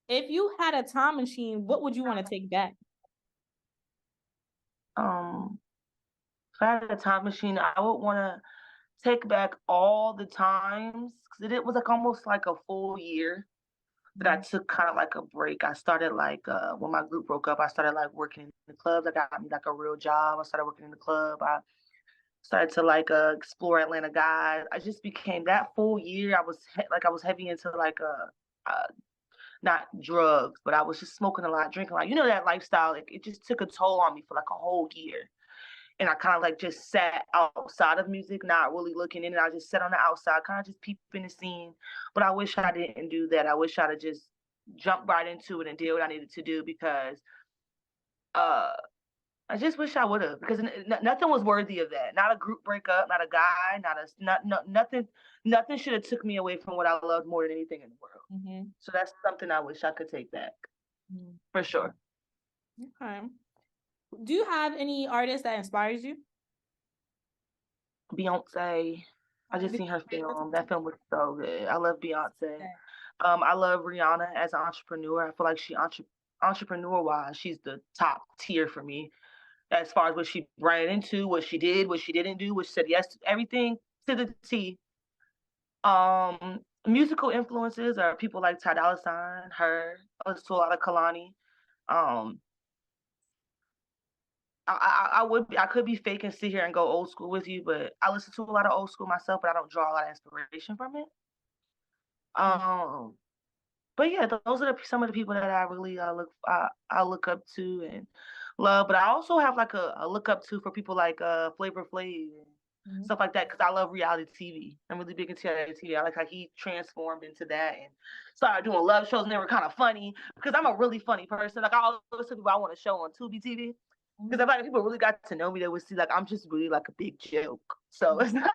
S1: If you had a time machine, what would you want to take back?
S2: Um, if I had a time machine, I would want to take back all the times, because it was like almost like a full year that I
S1: Mm-hmm.
S2: took kind of like a break. I started like when my group broke up, I started like working in the clubs. I got me like a real job. I started working in the club. I started to like explore Atlanta guys. I just became that full year. I was heavy into like not drugs, but I was just smoking a lot, drinking a lot. You know that lifestyle. Like it just took a toll on me for like a whole year. And I kind of like just sat outside of music, not really looking in it. I just sat on the outside, kind of just peeping the scene. But I wish I didn't do that. I wish I'd have just jumped right into it and did what I needed to do, because uh I just wish I would have, because nothing was worthy of that. Not a group breakup, not a guy, not a not no, nothing. Nothing should have took me away from what I loved more than anything in the world.
S1: Mm-hmm.
S2: So that's something I wish I could take back for sure.
S1: Okay. Do you have any artist that inspires you?
S2: Beyonce. I just seen her film. That film was so good. I love Beyonce.
S1: Okay.
S2: I love Rihanna as an entrepreneur. I feel like entrepreneur wise, she's the top tier for me, as far as what she ran into, what she did, what she didn't do, what she said yes to, everything to the T. Musical influences are people like Ty Dolla Sign, her, I listen to a lot of Kalani. Um, I could be fake and sit here and go old school with you, but I listen to a lot of old school myself, but I don't draw a lot of inspiration from it.
S1: Mm-hmm.
S2: Um, but yeah, those are some of the people that I really I look up to and love. But I also have like a look up to for people like Flavor Flav and stuff like that, because I love reality TV. I'm really big into reality TV. I like how he transformed into that and started doing love shows, and they were kind of funny, because I'm a really funny person. Like I always tell people I want a show on Tubi TV. Because if like people really got to know me, they would see like I'm just really like a big joke. So it's like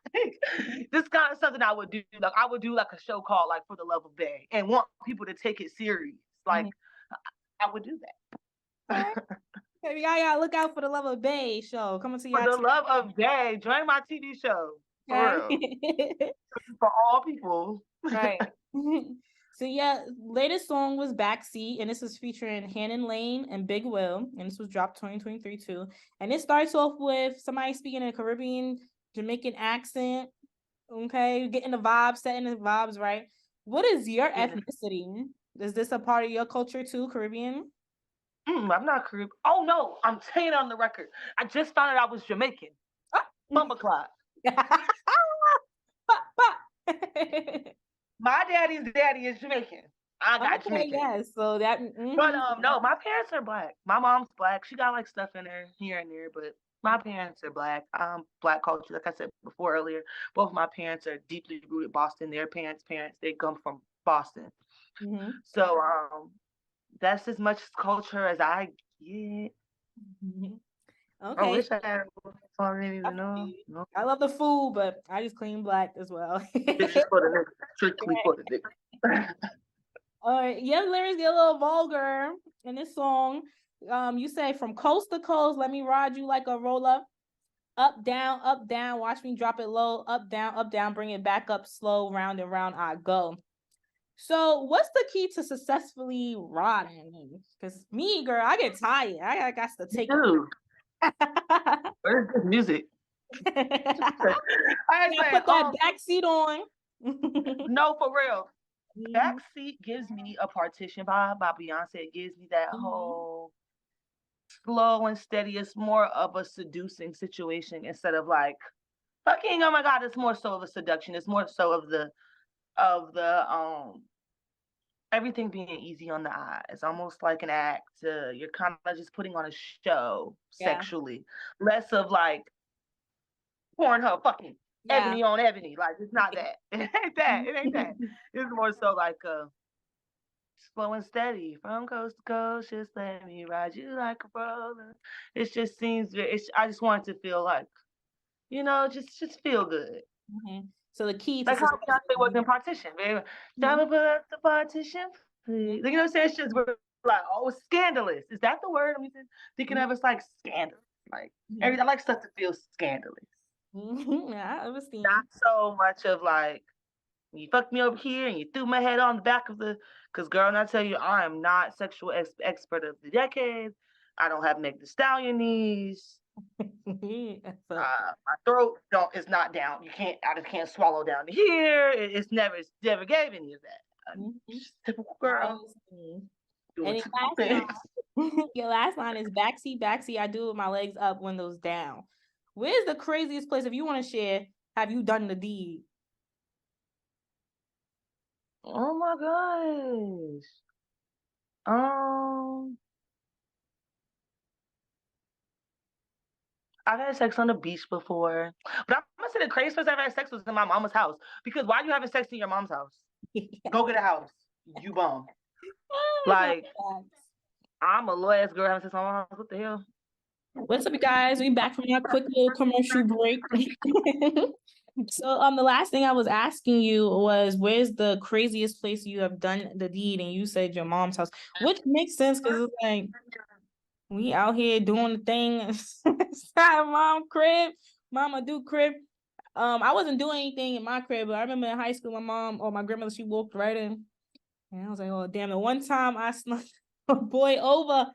S2: this kind of something I would do. Like I would do like a show called like For the Love of Bay and want people to take it serious.
S1: Mm-hmm.
S2: Like I would do that.
S1: Y'all gotta look out for the Love of Bae show coming to
S2: For
S1: y'all.
S2: the love of Bae, join my TV show. For real.
S1: Okay.
S2: For all people.
S1: Right. So yeah, latest song was Backseat, and this is featuring Hannon Lane and Big Will, and this was dropped 2023 too. And it starts off with somebody speaking in a Caribbean Jamaican accent. Okay, getting the vibes, setting the vibes right. What is your ethnicity? Is this a part of your culture too, Caribbean?
S2: I'm not Caribbean. Oh no, I'm saying it on the record. I just found out I was Jamaican. Bumbleclot. My daddy's daddy is Jamaican. I got Jamaican.
S1: Yes. So that.
S2: But no, my parents are black. My mom's black. She got like stuff in her here and there, but my parents are black. Black culture, like I said before earlier. Both of my parents are deeply rooted Boston. Their parents, they come from Boston.
S1: Mm-hmm.
S2: So that's as much culture as I get.
S1: Mm-hmm. Okay.
S2: I wish I had already to know. No.
S1: I love the food, but I just claim black as well.
S2: It's just for the nigga. Strictly for the nigga.
S1: All right, your lyrics get a little vulgar in this song. You say from coast to coast, let me ride you like a roller. Up, down, watch me drop it low. Up, down, bring it back up slow. Round and round I go. So, what's the key to successfully riding? Because me, girl, I get tired. I got to take it.
S2: Where's this music?
S1: I put that backseat on.
S2: No, for real. Backseat gives me a Partition by Beyonce. It gives me that whole slow and steady. It's more of a seducing situation instead of like fucking. Oh my god, it's more so of a seduction. It's more so of the everything being easy on the eye. It's almost like an act. You're kind of just putting on a show sexually, less of like Pornhub fucking ebony on ebony. Like it's not that. It ain't that. It ain't that. It's more so like slow and steady from coast to coast. Just let me ride you like a roller. It just seems. I just want it to feel like, just feel good.
S1: Mm-hmm. So the key to
S2: like how Beyonce was in Partition, baby. Time to put up the partition, please. You know what I'm saying? It's just like, oh, it's scandalous. Is that the word I'm thinking of? It's like scandalous. Like I like stuff to feel scandalous.
S1: I understand.
S2: Not so much of like, you fucked me over here and you threw my head on the back of the. Because girl, and I tell you, I am not sexual expert of the decade. I don't have Meg Thee Stallion knees. My throat is not down. I just can't swallow down to here. It's never gave any of that. I'm just a typical girl.
S1: And your last line is backseat. I do it with my legs up, windows down. Where's the craziest place, if you want to share, have you done the deed?
S2: Oh my gosh. I've had sex on the beach before, but I'm gonna say the craziest place I've had sex was in my mama's house. Because why are you having sex in your mom's house? Go get a house, you bum. Like, I'm a little ass girl having sex in my mom's house. What the hell?
S1: What's up, you guys? We back from our quick little commercial break. So, the last thing I was asking you was, where's the craziest place you have done the deed? And you said your mom's house, which makes sense because it's like we out here doing the thing inside mom crib, mama do crib. I wasn't doing anything in my crib, but I remember in high school, my mom or my grandmother, she walked right in, and I was like, oh damn! The one time I snuck a boy over,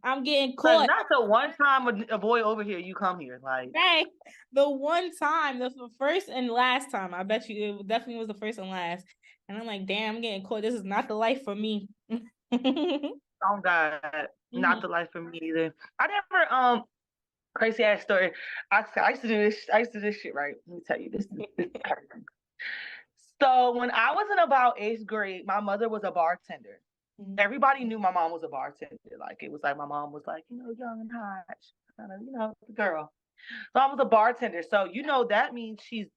S1: I'm getting caught.
S2: Not the one time a boy over here, you come here, like.
S1: Right. The one time, the first and last time, I bet you it definitely was the first and last. And I'm like, damn, I'm getting caught. This is not the life for me.
S2: Oh God, not the life for me either. I never crazy ass story. I used to do this. I used to do this shit, right? Let me tell you this. So when I was in about 8th grade, my mother was a bartender. Everybody knew my mom was a bartender. Like it was like my mom was like, young and hot, kind of, the girl. So I was a bartender. So that means she's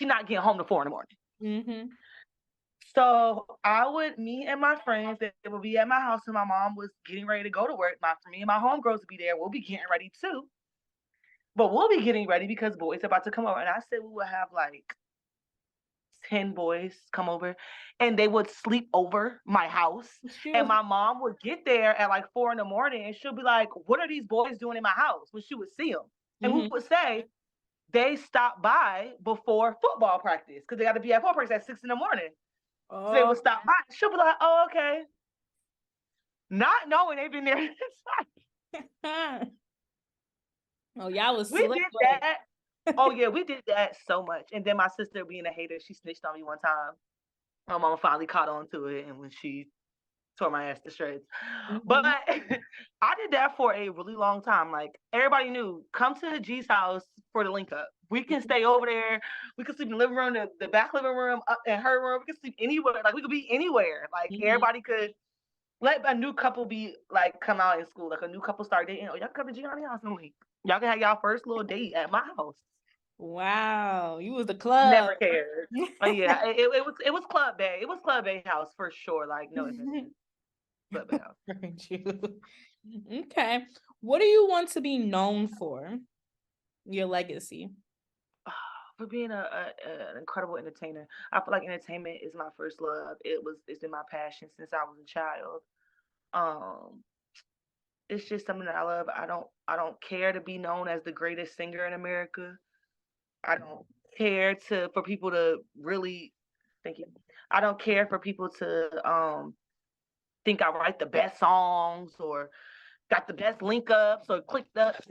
S2: not getting home till 4 a.m. So me and my friends, they would be at my house, and my mom was getting ready to go to work. Me and my homegirls would be there. We'll be getting ready too. But we'll be getting ready because boys are about to come over. And I said we would have like 10 boys come over, and they would sleep over my house. And my mom would get there at like 4 a.m, and she'll be like, "What are these boys doing in my house?" When she would see them, and we would say they stopped by before football practice because they got to be at football practice at 6 a.m. So they would stop by. She'll be like, "Oh, okay," not knowing they've been there.
S1: Oh, y'all was
S2: we did that. Oh yeah, we did that so much. And then my sister, being a hater, she snitched on me one time. My mama finally caught on to it, and when she tore my ass to shreds. But I did that for a really long time. Like, everybody knew, come to G's house for the link up. We can stay over there. We could sleep in the living room, the back living room, up in her room. We could sleep anywhere. Like, we could be anywhere. Like, everybody could let a new couple be like come out in school. Like, a new couple start dating. Oh, y'all come to Gianni's house and link. Y'all can have y'all first little date at my house.
S1: Wow, you was the club.
S2: Never cared. Oh yeah, it was Club Bay. It was Club Bay house for sure. Like, no offense. Club Bay house.
S1: Okay. What do you want to be known for? Your legacy.
S2: For being an incredible entertainer. I feel like entertainment is my first love. It's been my passion since I was a child. It's just something that I love. I don't care to be known as the greatest singer in America. I don't care for people to really thank you. I don't care for people to think I write the best songs or got the best link ups or clicked up.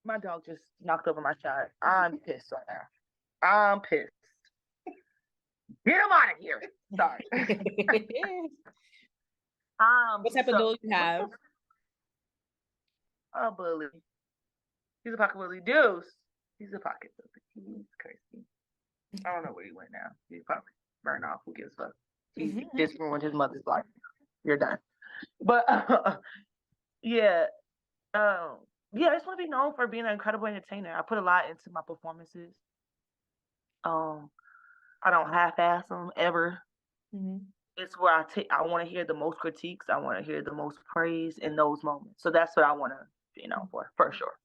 S2: My dog just knocked over my shot. I'm pissed right now. I'm pissed. Get him out of here. Sorry.
S1: What type of dog you have?
S2: A bully. He's a pocket bully. Deuce. He's a pocket bully. He's crazy. I don't know where he went now. He probably burned off. Who gives a fuck? He just ruined his mother's life. You're done. But yeah. Yeah, I just want to be known for being an incredible entertainer. I put a lot into my performances. I don't half-ass them ever. It's where I want to hear the most critiques. I want to hear the most praise in those moments. So that's what I want to be known for sure.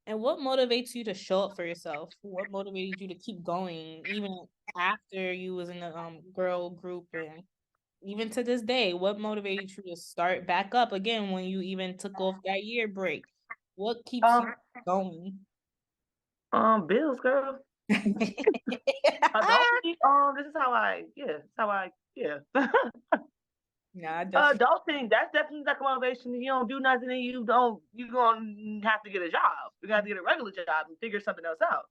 S1: And what motivates you to show up for yourself? What motivated you to keep going even after you was in the girl group, and even to this day? What motivated you to start back up again when you even took off that year break? What keeps you going?
S2: Bills, girl. This is how I
S1: Nah,
S2: adulting, that's definitely like a motivation. You don't do nothing and you're gonna have to get a job. You're gonna have to get a regular job and figure something else out.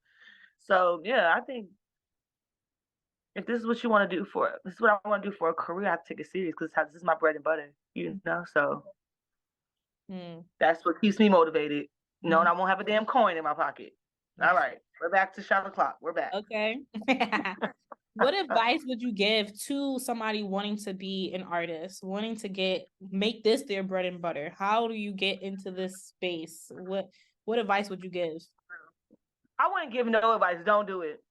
S2: So yeah, I think if this is what you want to do this is what I want to do for a career, I have to take it serious because this is my bread and butter, you know. So that's what keeps me motivated. And I won't have a damn coin in my pocket. All right, we're back to shot o'clock. We're back.
S1: Okay. What advice would you give to somebody wanting to be an artist, wanting to make this their bread and butter? How do you get into this space? What advice would you give?
S2: I wouldn't give no advice. Don't do it.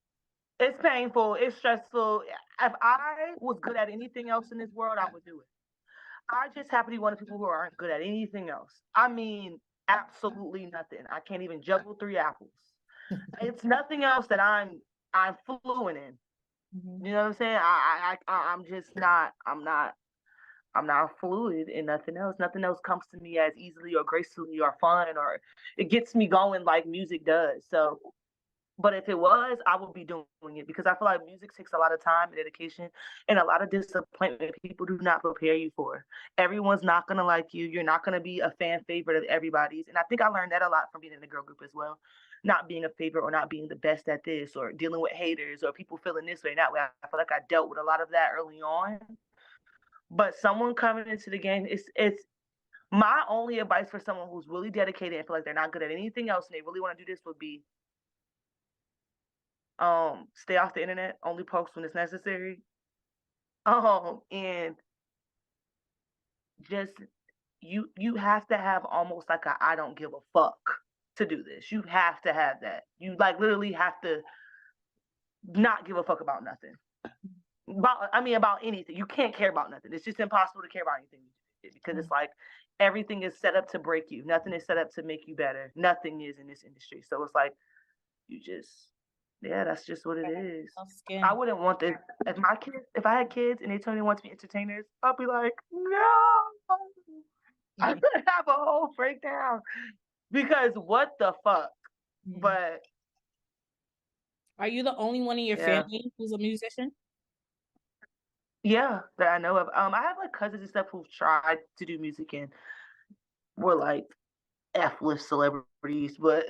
S2: It's painful. It's stressful. If I was good at anything else in this world, I would do it. I just happen to be one of the people who aren't good at anything else. I mean, absolutely nothing. I can't even juggle 3 apples. It's nothing else that I'm fluent in. You know what I'm saying? I'm just not. I'm not fluid in nothing else. Nothing else comes to me as easily or gracefully or fun, or it gets me going like music does. So, but if it was, I would be doing it because I feel like music takes a lot of time and dedication and a lot of disappointment people do not prepare you for. Everyone's not going to like you. You're not going to be a fan favorite of everybody's. And I think I learned that a lot from being in the girl group as well. Not being a favorite or not being the best at this or dealing with haters or people feeling this way, that way. I feel like I dealt with a lot of that early on. But someone coming into the game, it's my only advice for someone who's really dedicated and feel like they're not good at anything else and they really want to do this would be stay off the internet, only post when it's necessary. And just you have to have almost like a I don't give a fuck to do this. You have to have that. You like literally have to not give a fuck about nothing. About anything. You can't care about nothing. It's just impossible to care about anything because it's like everything is set up to break you. Nothing is set up to make you better. Nothing is in this industry. So it's like you just, yeah, that's just what it is.
S1: Tough
S2: I
S1: skin.
S2: wouldn't want this. If I had kids and they told me they want to be entertainers, I'd be like, no. I
S1: Mhm.
S2: could have a whole breakdown because what the fuck?
S1: Mhm.
S2: But
S1: Are you the only one in your
S2: yeah,
S1: family who's a musician?
S2: yeah, that I know of. I have like cousins and stuff who've tried to do music and were like F-list celebrities, but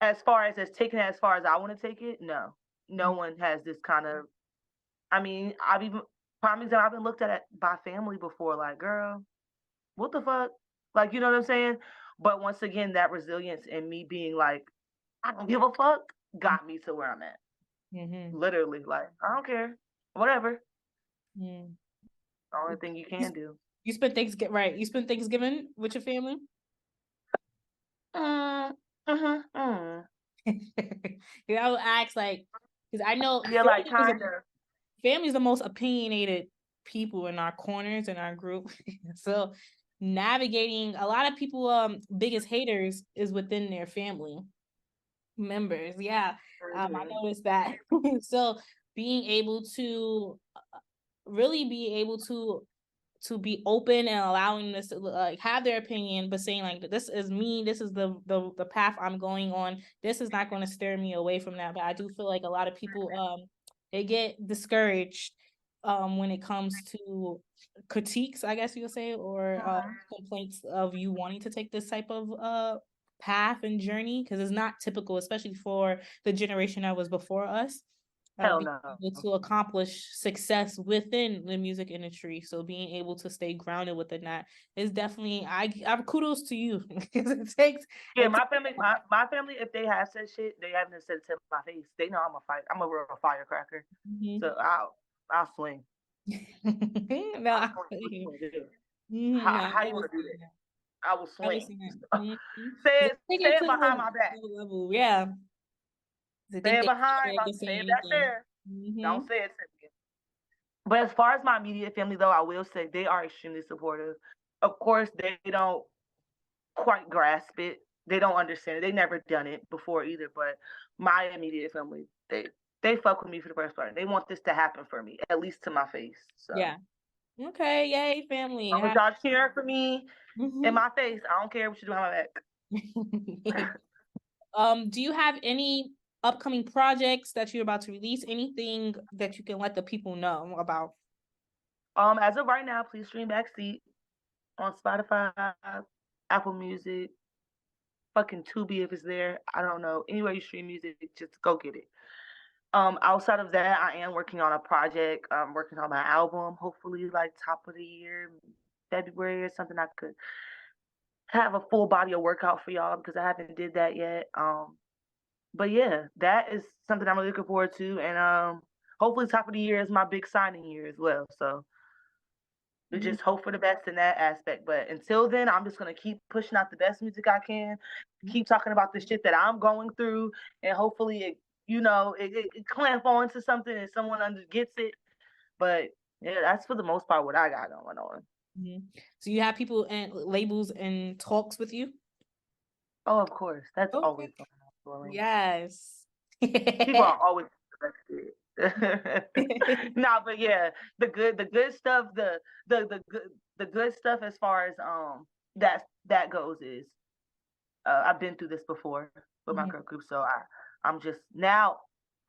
S2: as far as it's taken it as far as I want to take it, no, no
S1: Mhm.
S2: one has this kind of. I mean, I've even prime example, I've been looked at by family before, like, girl, what the fuck? Like, you know what I'm saying? But once again, that resilience and me being like, I don't give a fuck, got me to where I'm at.
S1: Mhm.
S2: Literally, like, I don't care, whatever.
S1: Mhm.
S2: The only thing you
S1: You
S2: can do.
S1: you spent Thanksgiving, right? You spent Thanksgiving with your family?
S2: Mm, mm.
S1: Yeah, I would ask like, because I know
S2: Yeah, like kind of.
S1: family's the most opinionated people in our corners in our group. So navigating a lot of people biggest haters is within their family members. Yeah. I
S2: Mhm.
S1: noticed that. So being able to really be able to be open and allowing this to like have their opinion, but saying like this is me, this is the path I'm going on. This is not going to steer me away from that. But I do feel like a lot of people they get discouraged when it comes to critiques, I guess you would say, or complaints of you wanting to take this type of path and journey because it's not typical, especially for the generation that was before us
S2: Hell
S1: being
S2: no.
S1: able to accomplish success within the music industry. So being able to stay grounded within that is definitely I kudos to you because
S2: Yeah,
S1: it
S2: my family, my family, if they have said shit, they haven't said it to my face. They know I'm a fight. I'm a real firecracker.
S1: takes
S2: So I'll swing.
S1: no,
S2: I'll swing. What you want to do?
S1: no,
S2: How
S1: I
S2: you want to do
S1: understand
S2: that?
S1: that.
S2: I will
S1: I
S2: swing.
S1: understand that.
S2: Say
S1: Take it
S2: it
S1: to
S2: behind my back.
S1: the level, yeah. I
S2: Say
S1: think
S2: it
S1: they
S2: behind.
S1: scared to
S2: Say
S1: say
S2: it back
S1: anything.
S2: there. Don't say it to me. But as far as my immediate family, though, I will say they are extremely supportive. Of course, they don't quite grasp it. They don't understand it. They never done it before either. But my immediate family, they fuck with me for the first part. They want this to happen for me, at least to my face. So
S1: Yeah. Okay. Yay,
S2: as
S1: family.
S2: long as y'all cheering for me in
S1: Mhm.
S2: my face, I don't care what you do behind my back.
S1: Do you have any upcoming projects that you're about to release? Anything that you can let the people know about?
S2: As of right now, please stream Backseat on Spotify, Apple Music, fucking Tubi if it's there. I don't know. Anywhere you stream music, just go get it. Outside of that, I am working on a project. I'm working on my album. Hopefully, like top of the year, February or something. I could have a full body of workout for y'all because I haven't did that yet. But yeah, that is something I'm really looking forward to, and hopefully, top of the year is my big signing year as well. So we
S1: Mhm.
S2: just hope for the best in that aspect. But until then, I'm just gonna keep pushing out the best music I can, keep talking about the shit that I'm going through, and hopefully it, it clamp on to something and someone under gets it. But yeah, that's for the most part what I got going on.
S1: Mhm. So you have people and labels and talks with you?
S2: Oh, of course, that's
S1: Okay.
S2: always going on. Doreen.
S1: Yes.
S2: People are always interested. Nah, but yeah, the good stuff, the good stuff as far as that goes is I've been through this before with my
S1: Mhm.
S2: girl group, so I'm just now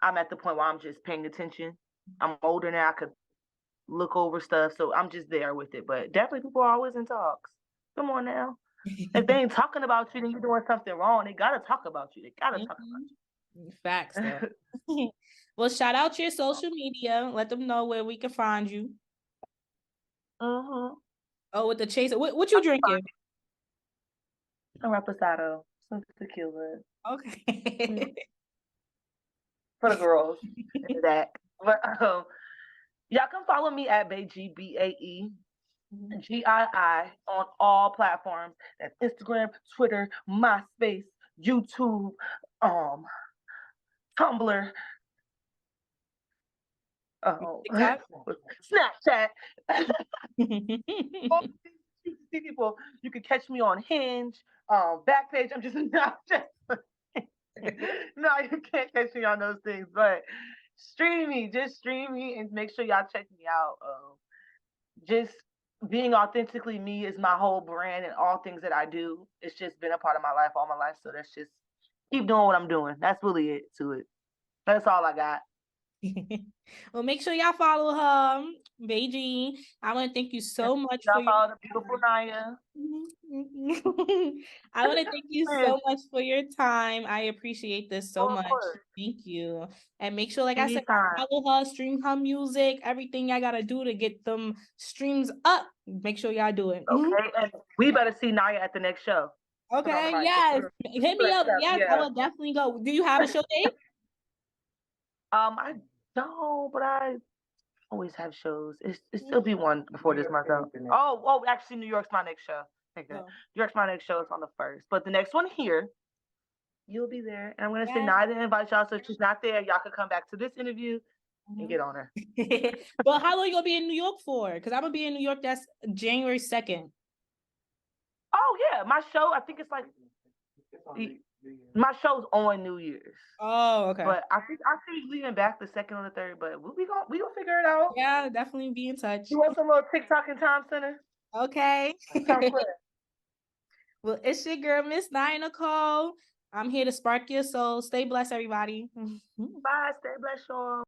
S2: I'm at the point where I'm just paying attention. I'm older now, I could look over stuff, so I'm just there with it. But definitely, people are always in talks. Come on now, if they ain't talking about you, then you're doing something wrong. They gotta talk about you. They gotta talk
S1: Facts
S2: about
S1: though.
S2: you.
S1: Well, shout out your social media. Let them know where we can find you.
S2: Mm-hmm.
S1: Oh, with the chaser. What you drinking?
S2: Some reposado, some tequila
S1: Okay.
S2: for the girls in the back. But y'all can follow me at Baegii Baegii on all platforms. That's Instagram, Twitter, MySpace, YouTube, um, Tumblr, oh,
S1: TikTok.
S2: Snapchat. All these people, you can catch me on Hinge, Backpage. I'm just not just. No, you can't catch me on those things. But stream me, just stream me, and make sure y'all check me out. Just being authentically me is my whole brand, and all things that I do. It's just been a part of my life all my life. So that's just keep doing what I'm doing. That's really it to it. That's all I got.
S1: Well, make sure y'all follow her, Baegii. I want to thank you so much for
S2: Y'all
S1: your
S2: follow the beautiful Naya.
S1: I want to thank you so much for your time. I appreciate this so
S2: Of
S1: much.
S2: course.
S1: Thank you. And make sure, like I said,
S2: Anytime.
S1: follow her, stream her music, everything y'all gotta do to get them streams up. Make sure y'all do it.
S2: Okay, and we better see Naya at the next show.
S1: Okay, yes. Hit me up. Yes, I will definitely go. Do you have a show date?
S2: I don't, but I always have shows. It still be one before this month though. Oh, actually, New York's my next show. New York's my next show. It's on the 1st, but the next one here, you'll be there. And I'm gonna send Naya to invite y'all. So if she's not there, y'all could come back to this interview and get on her.
S1: Well, how long you gonna be in New York for? Because I'm gonna be in New York. That's January 2nd.
S2: Oh yeah, my show. I think it's like my show's on New Year's.
S1: Oh, okay.
S2: But I think she's leaving back the 2nd or the 3rd. But we gonna figure it out.
S1: Yeah, definitely be in touch.
S2: You want some little TikTok and Time Center?
S1: Okay. Well, it's your girl, Miss Naya Nicole. I'm here to spark your soul. Stay blessed, everybody.
S2: Bye. Stay blessed, y'all.